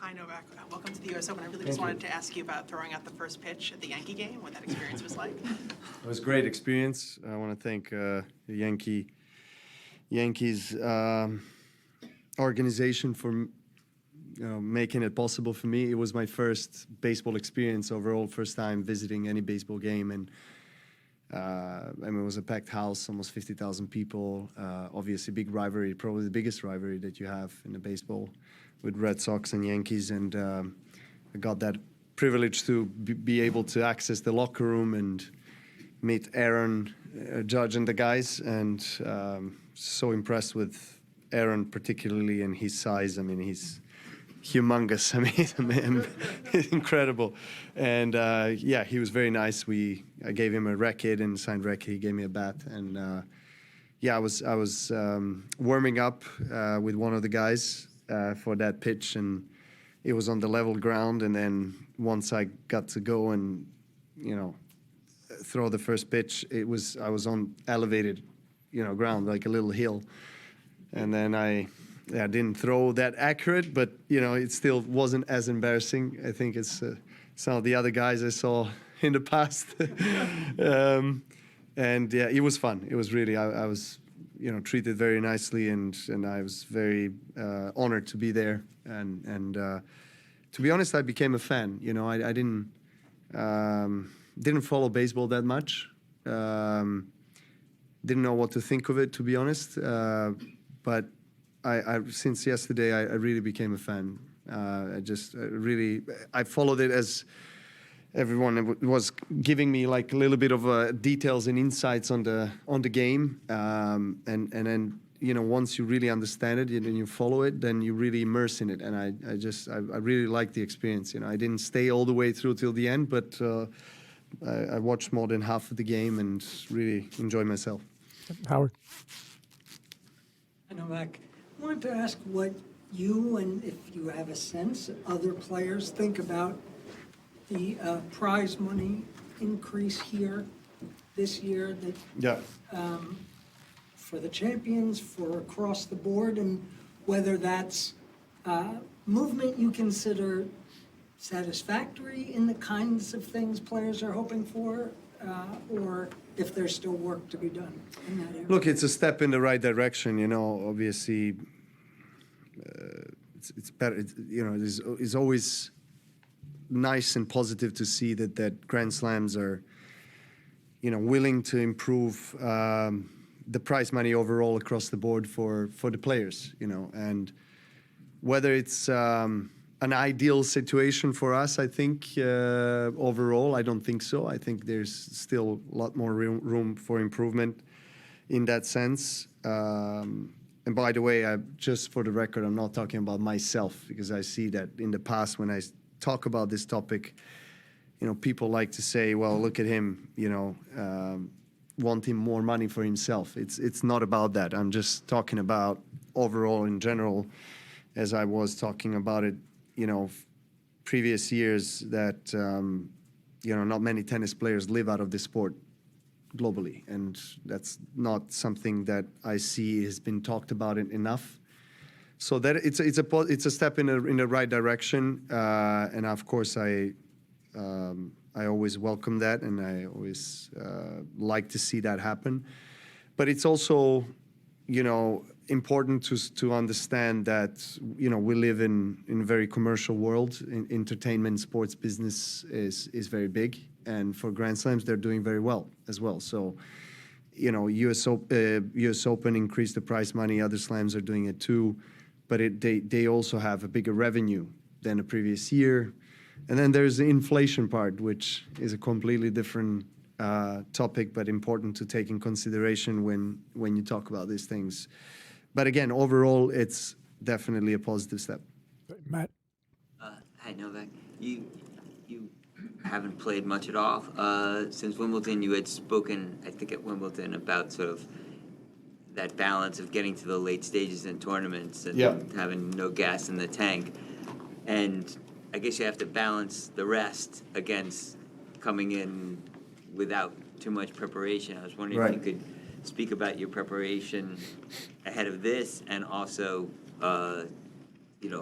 Hi, Novak. Welcome to the US Open. I really just wanted to ask you about throwing out the first pitch at the Yankee game, what that experience was like. It was a great experience. I want to thank the Yankees organization for making it possible for me. It was my first baseball experience overall, first time visiting any baseball game, and it was a packed house, almost 50,000 people. Obviously, big rivalry, probably the biggest rivalry that you have in the baseball with Red Sox and Yankees, and I got that privilege to be able to access the locker room and meet Aaron, Judge, and the guys, and so impressed with Aaron particularly and his size. I mean, he's humongous. I mean, he's incredible. And yeah, he was very nice. I gave him a racket and signed racket. He gave me a bat, and yeah, I was warming up with one of the guys for that pitch, and it was on the level ground. And then once I got to go and throw the first pitch, I was on elevated ground, like a little hill, and then I didn't throw that accurate, but it still wasn't as embarrassing. I think it's some of the other guys I saw in the past. And yeah, it was fun. It was really, I was treated very nicely, and I was very honored to be there. And to be honest, I became a fan. I didn't follow baseball that much. Didn't know what to think of it, to be honest. But I since yesterday, I really became a fan. I followed it as everyone was giving me like a little bit of details and insights on the game, and then once you really understand it and you follow it, then you really immerse in it. And I really liked the experience. I didn't stay all the way through till the end, but I watched more than half of the game and really enjoyed myself. Howard. Hi, Novak. I wanted to ask what you, and if you have a sense, other players think about the prize money increase here this year that for the champions, for across the board, and whether that's movement you consider satisfactory in the kinds of things players are hoping for, or if there's still work to be done in that area. Look, it's a step in the right direction. Obviously, it's better. It's always nice and positive to see that Grand Slams are, willing to improve the prize money overall across the board for the players. And whether it's an ideal situation for us, I think overall, I don't think so. I think there's still a lot more room for improvement in that sense. And by the way, just for the record, I'm not talking about myself, because I see that in the past when I talk about this topic, people like to say, well, look at him, wanting more money for himself. It's not about that. I'm just talking about overall in general, as I was talking about it, previous years, that, not many tennis players live out of the sport globally. And that's not something that I see has been talked about enough. So that it's a step in the right direction. And of course, I always welcome that, and I always like to see that happen. But it's also, important to understand that we live in a very commercial world. Entertainment, sports business is very big, and for Grand Slams they're doing very well as well. So US Open increased the prize money, other slams are doing it too, but they also have a bigger revenue than the previous year. And then there's the inflation part, which is a completely different topic, but important to take in consideration when you talk about these things. But again, overall, it's definitely a positive step. Matt. Hi, Novak. You haven't played much at all since Wimbledon. You had spoken, I think, at Wimbledon about sort of that balance of getting to the late stages in tournaments and having no gas in the tank. And I guess you have to balance the rest against coming in without too much preparation. I was wondering if you could speak about your preparation ahead of this, and also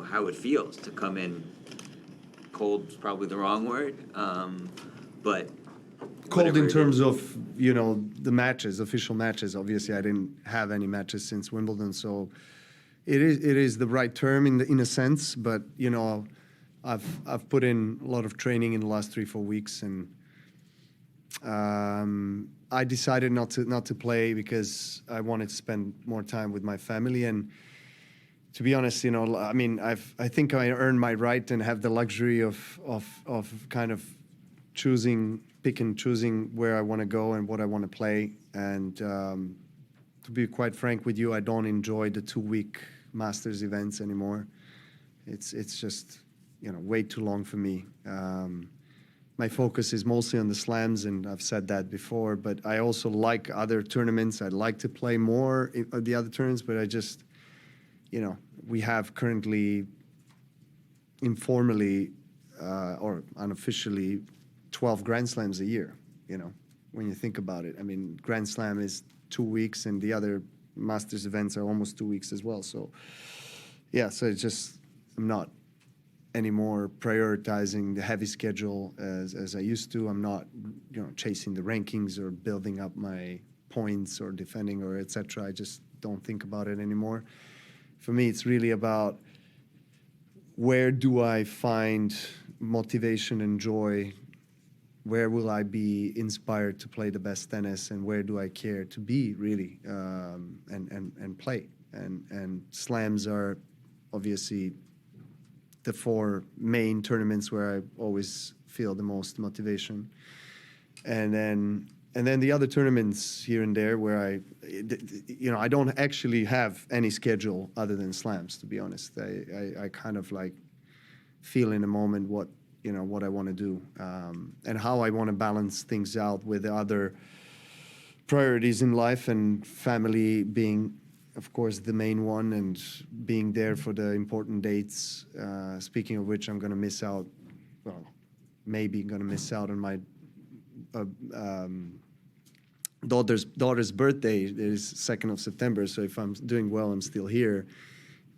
how it feels to come in cold is probably the wrong word, but Cold whatever in it terms is. of, the matches, official matches. Obviously, I didn't have any matches since Wimbledon, so it is the right term in a sense. But I've put in a lot of training in the last 3-4 weeks, and I decided not to play because I wanted to spend more time with my family. And to be honest, I think I earned my right and have the luxury of kind of pick and choosing where I want to go and what I want to play. And to be quite frank with you, I don't enjoy the 2-week Masters events anymore. It's just way too long for me. My focus is mostly on the slams, and I've said that before. But I also like other tournaments. I'd like to play more of the other tournaments, but I just we have currently informally or unofficially 12 Grand Slams a year, when you think about it. I mean, Grand Slam is 2 weeks, and the other Masters events are almost 2 weeks as well. So, so it's just, I'm not anymore prioritizing the heavy schedule as I used to. I'm not, chasing the rankings or building up my points or defending or et cetera. I just don't think about it anymore. For me, it's really about where do I find motivation and joy. Where will I be inspired to play the best tennis, and where do I care to be really and play? And slams are obviously the 4 main tournaments where I always feel the most motivation, and then the other tournaments here and there where I don't actually have any schedule other than slams, to be honest. I kind of like feel in a moment what I want to do, and how I want to balance things out with the other priorities in life, and family being, of course, the main one, and being there for the important dates. Speaking of which, I'm going to miss out, maybe going to miss out on my daughter's birthday. It is 2nd of September, so if I'm doing well, I'm still here.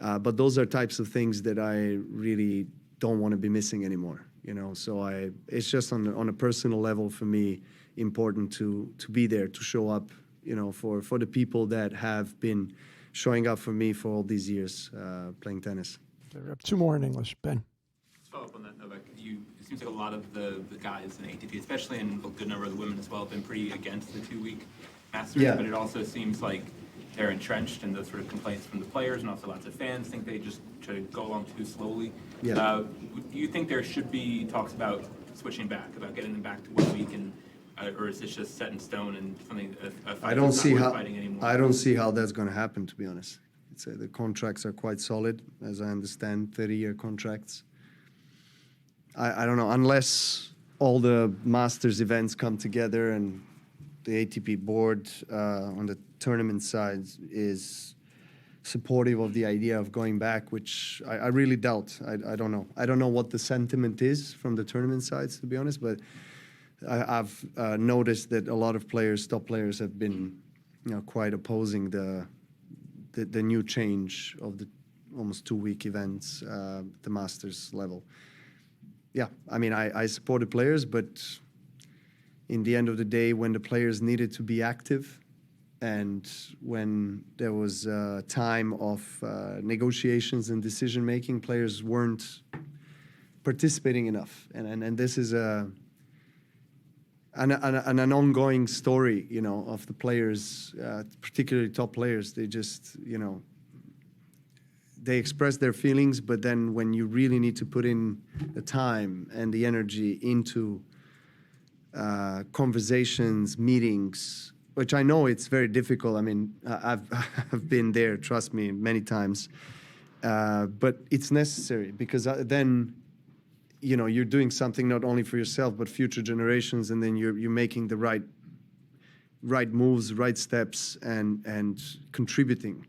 But those are types of things that I really don't want to be missing anymore. So it's just on a personal level for me important to be there, to show up, for the people that have been showing up for me for all these years playing tennis. We have 2 more in English. Ben. Let's follow up on that, Novak. It seems like a lot of the guys in ATP, especially in a good number of the women as well, have been pretty against the 2-week Masters. Yeah. But it also seems like they're entrenched in those sort of complaints from the players, and also lots of fans think they just try to go along too slowly. Yeah. Do you think there should be talks about switching back, about getting them back to 1 week, and or is this just set in stone and something a fight I don't that's see not worth how fighting anymore? I don't see how that's going to happen, to be honest. The contracts are quite solid, as I understand, 30-year contracts. I don't know, unless all the Masters events come together and the ATP board on the tournament side is supportive of the idea of going back, which I really doubt. I don't know. I don't know what the sentiment is from the tournament sides, to be honest, but I've noticed that a lot of top players have been quite opposing the new change of the almost 2-week events, the Masters level. Yeah, I mean, I supported players, but in the end of the day, when the players needed to be active and when there was time of negotiations and decision-making, players weren't participating enough. And this is an ongoing story, of the players, particularly top players. They just, they express their feelings, but then when you really need to put in the time and the energy into conversations, meetings, which I know it's very difficult. I mean, I've been there, trust me, many times. But it's necessary because then, you're doing something not only for yourself, but future generations, and then you're making the right moves, right steps, and contributing.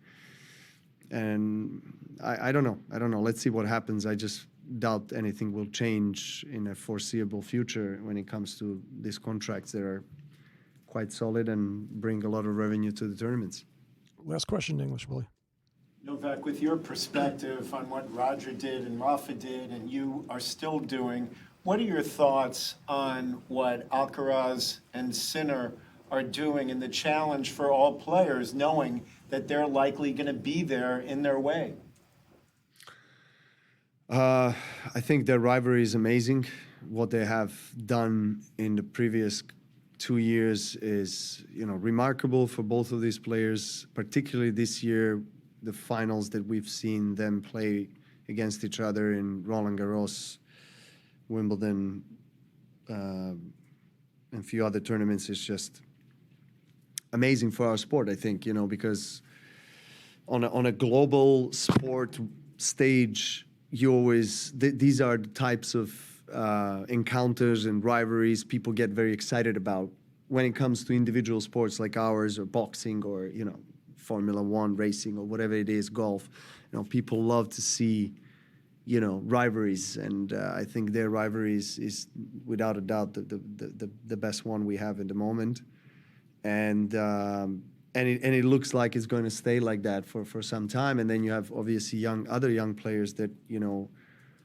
And I don't know. Let's see what happens. I just doubt anything will change in a foreseeable future when it comes to these contracts that are quite solid and bring a lot of revenue to the tournaments. Last question in English, Billie. Novak, with your perspective on what Roger did and Rafa did and you are still doing, what are your thoughts on what Alcaraz and Sinner are doing and the challenge for all players, knowing that they're likely going to be there in their way? I think their rivalry is amazing. What they have done in the previous 2 years is, remarkable for both of these players, particularly this year, the finals that we've seen them play against each other in Roland Garros, Wimbledon, and a few other tournaments is just amazing for our sport, I think, because on a global sport stage, you always, these are the types of encounters and rivalries people get very excited about. When it comes to individual sports like ours or boxing or, Formula One racing or whatever it is, golf, people love to see, rivalries. And I think their rivalries is without a doubt the best one we have at the moment. And it looks like it's going to stay like that for some time. And then you have obviously other young players that,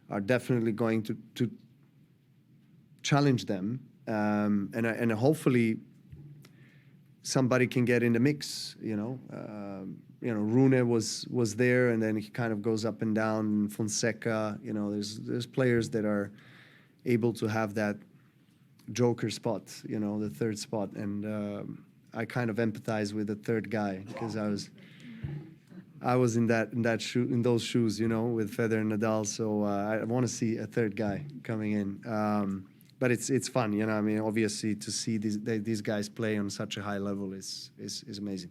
are definitely going to challenge them. And hopefully somebody can get in the mix, Rune was there, and then he kind of goes up and down. Fonseca, there's players that are able to have that joker spot, the third spot. And I kind of empathize with the third guy because I was in those shoes, with Federer and Nadal. So I want to see a third guy coming in. But it's fun, obviously to see these guys play on such a high level is amazing.